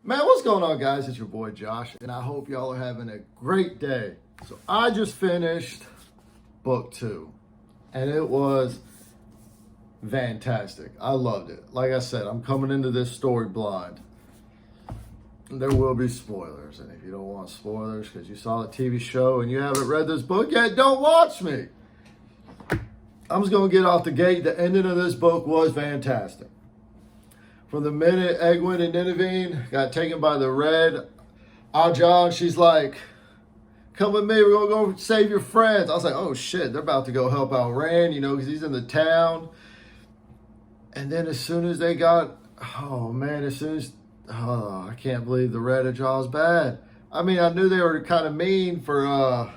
Man, what's going on, guys? It's your boy Josh, and I hope y'all are having a great day. So I just finished book 2, and it was fantastic. I loved it. Like I said, I'm coming into this story blind. There will be spoilers, and if you don't want spoilers because you saw the TV show and you haven't read this book yet, don't watch me. I'm just going to get off the gate. The ending of this book was fantastic. From the minute Egwene and Nineveh got taken by the Red, Ajahn, she's like, come with me, we're going to go save your friends. I was like, oh shit, they're about to go help out Rand, because he's in the town. And then as soon as they got, I can't believe the Red Ajah's bad. I mean, I knew they were kind of mean for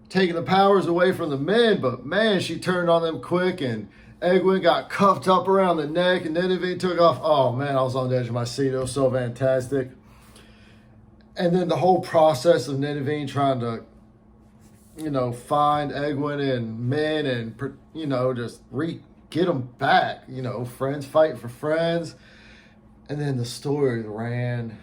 taking the powers away from the men, but man, she turned on them quick, and Egwene got cuffed up around the neck, and Nineveh took off. Oh man, I was on the edge of my seat. It was so fantastic. And then the whole process of Nineveh trying to, find Egwene and men and, just get them back. Friends fighting for friends. And then the story ran,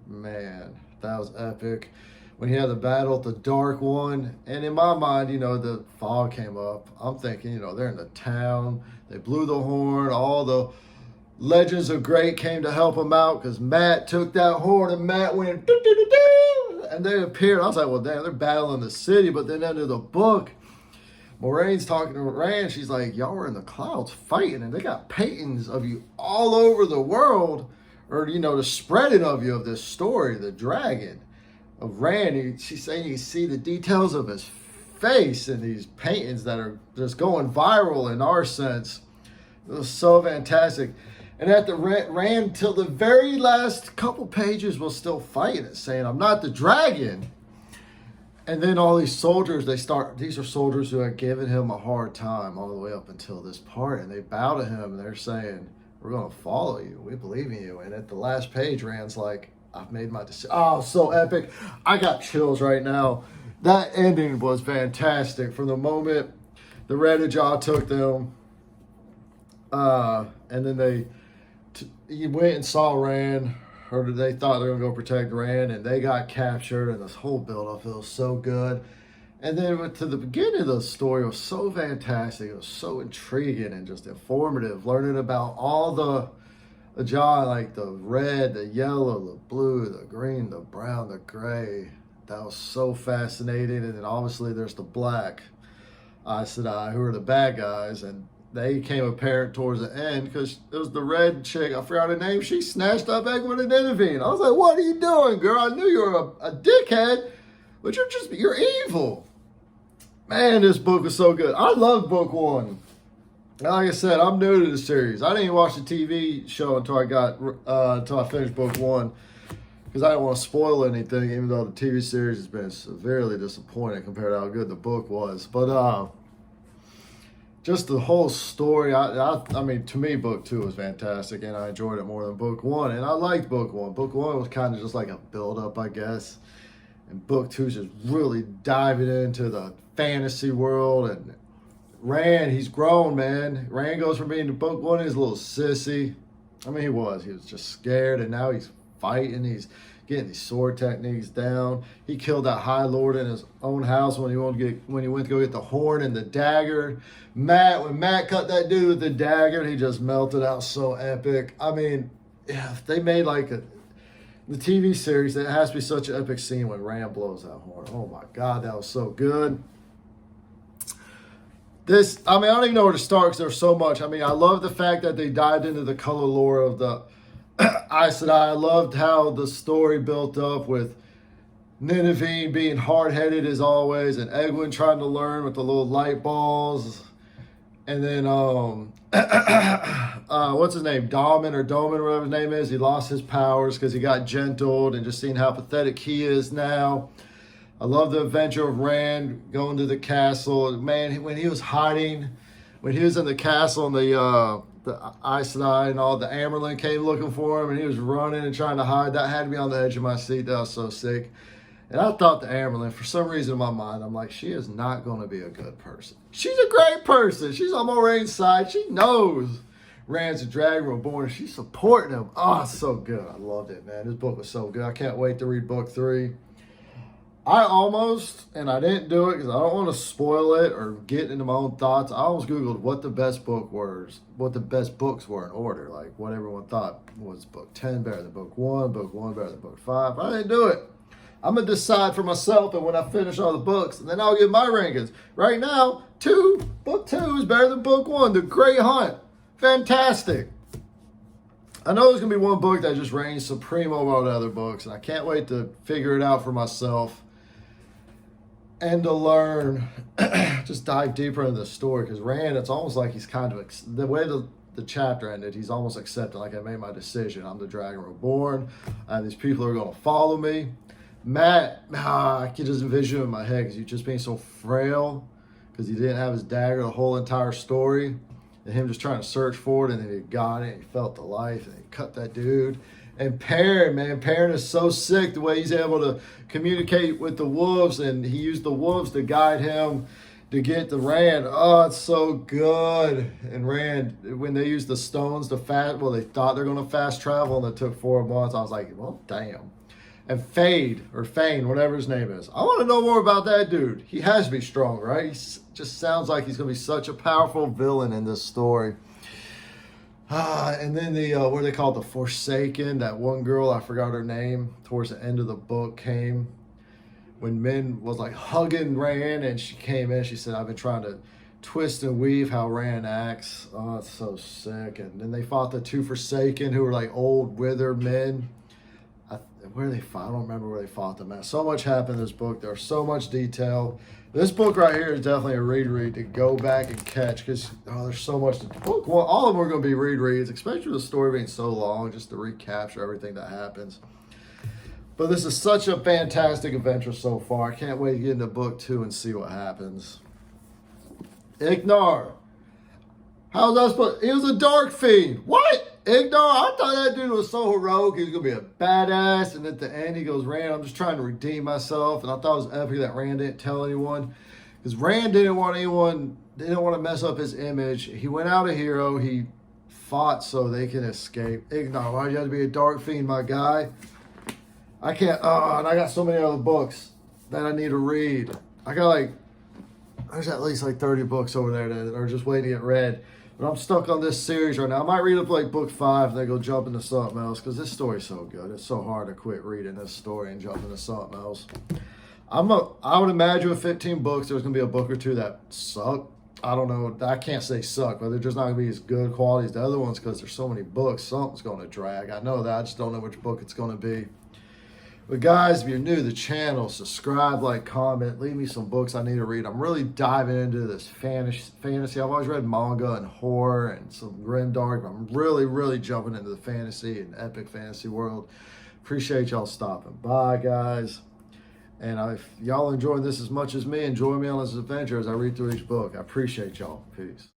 man, that was epic. When he had the battle at the Dark One, and in my mind, the fog came up. I'm thinking, they're in the town. They blew the horn. All the Legends of Great came to help him out because Matt took that horn, and Matt went doo-doo-doo-doo, and they appeared. I was like, well, damn, they're battling the city. But then under the book, Moraine's talking to Rand. She's like, y'all were in the clouds fighting, and they got paintings of you all over the world, or, the spreading of you of this story, the dragon of Rand. She's saying you see the details of his face in these paintings that are just going viral in our sense. It was so fantastic. And at the Rand till the very last couple pages was still fighting it, saying, I'm not the dragon. And then all these soldiers, these are soldiers who had given him a hard time all the way up until this part. And they bow to him and they're saying, we're going to follow you. We believe in you. And at the last page, Rand's like, I've made my decision. Oh, so epic. I got chills right now. That ending was fantastic. From the moment the Red Ajah took them, and then he went and saw Rand, or they thought they were going to go protect Rand, and they got captured, and this whole build-up, it was so good. And then to the beginning of the story, it was so fantastic. It was so intriguing and just informative, learning about all the Ajah, like the red, the yellow, the blue, the green, the brown, the gray. That was so fascinating. And then obviously there's the black Aes Sedai, who are the bad guys, and they became apparent towards the end because it was the red chick, I forgot her name, she snatched up Egwene and Nineveh. I was like, what are you doing, girl? I knew you were a dickhead, but you're evil. Man, this book was so good. I loved book 1. Like I said, I'm new to the series. I didn't even watch the TV show until I finished book 1 because I didn't want to spoil anything, even though the TV series has been severely disappointing compared to how good the book was. But just the whole story, I mean, to me, book 2 was fantastic, and I enjoyed it more than book 1. And I liked book 1. Book 1 was kind of just like a build-up, I guess. And book 2 is just really diving into the fantasy world. And Rand, he's grown, man. Rand goes from being to book 1, he's a little sissy. I mean, he was just scared, and now he's fighting. He's getting these sword techniques down. He killed that High Lord in his own house when he went to go get the horn and the dagger. When Matt cut that dude with the dagger, he just melted out so epic. I mean, if they made the TV series, it has to be such an epic scene when Rand blows that horn. Oh my God, that was so good. I don't even know where to start because there's so much. I mean, I love the fact that they dived into the color lore of the Aes Sedai. I loved how the story built up with Nineveh being hard-headed as always, and Egwene trying to learn with the little light balls. And then, what's his name? Domin, whatever his name is. He lost his powers because he got gentled, and just seeing how pathetic he is now. I love the adventure of Rand going to the castle. Man, when he was hiding, when he was in the castle and the Aes Sedai and all the Amyrlin came looking for him, and he was running and trying to hide. That had me on the edge of my seat. That was so sick. And I thought the Amyrlin, for some reason in my mind, I'm like, she is not going to be a good person. She's a great person. She's on Moraine's side. She knows Rand's a Dragon Reborn, and she's supporting him. Oh, it's so good. I loved it, man. This book was so good. I can't wait to read book 3. I almost, and I didn't do it because I don't want to spoil it or get into my own thoughts. I almost Googled what the best books were in order, like what everyone thought was book 10 better than book 1 better than book 5. I didn't do it. I'm going to decide for myself, and when I finish all the books, and then I'll give my rankings. Right now, book 2 is better than book 1, The Great Hunt. Fantastic. I know there's going to be one book that just reigns supreme over all the other books, and I can't wait to figure it out for myself and to learn, just dive deeper into the story. Because Rand, it's almost like he's kind of, the way the chapter ended, he's almost accepting, like, I made my decision. I'm the Dragon Reborn. These people are going to follow me. Mat, I can just envision him in my head because he's just being so frail because he didn't have his dagger the whole entire story. And him just trying to search for it, and then he got it, and he felt the life, and he cut that dude. And Perrin, man, Perrin is so sick the way he's able to communicate with the wolves, and he used the wolves to guide him to get to Rand. Oh, it's so good. And Rand, when they used the stones to they thought they're going to fast travel, and it took 4 months. I was like, well, damn. And Fane, whatever his name is. I want to know more about that dude. He has to be strong, right? He just sounds like he's going to be such a powerful villain in this story. And then what are they called? The Forsaken. That one girl, I forgot her name, towards the end of the book came. When Min was like hugging Rand, and she came in, she said, I've been trying to twist and weave how Rand acts. Oh, it's so sick. And then they fought the 2 Forsaken, who were like old, withered men. Where they fought? I don't remember where they fought them at. So much happened in this book. There's so much detail. This book right here is definitely a read to go back and catch because there's so much. Book 1, all of them are going to be reads, especially the story being so long, just to recapture everything that happens. But this is such a fantastic adventure so far. I can't wait to get into book 2 and see what happens. Ignar. How's that supposed? He was a dark fiend. What? Ignar? I thought that dude was so heroic. He was going to be a badass. And at the end, he goes, Rand, I'm just trying to redeem myself. And I thought it was epic that Rand didn't tell anyone. Because Rand didn't want to mess up his image. He went out a hero. He fought so they can escape. Ignar, why do you have to be a dark fiend, my guy? I can't. And I got so many other books that I need to read. There's at least like 30 books over there that are just waiting to get read. But I'm stuck on this series right now. I might read up like book 5 and then go jump into something else because this story's so good. It's so hard to quit reading this story and jump into something else. I would imagine with 15 books, there's going to be a book or 2 that suck. I don't know. I can't say suck, but they're just not going to be as good quality as the other ones because there's so many books. Something's going to drag. I know that. I just don't know which book it's going to be. But guys, if you're new to the channel, subscribe, like, comment, leave me some books I need to read. I'm really diving into this fantasy. I've always read manga and horror and some grimdark, but I'm really, really jumping into the fantasy and epic fantasy world. Appreciate y'all stopping by, guys. And if y'all enjoyed this as much as me, join me on this adventure as I read through each book. I appreciate y'all. Peace.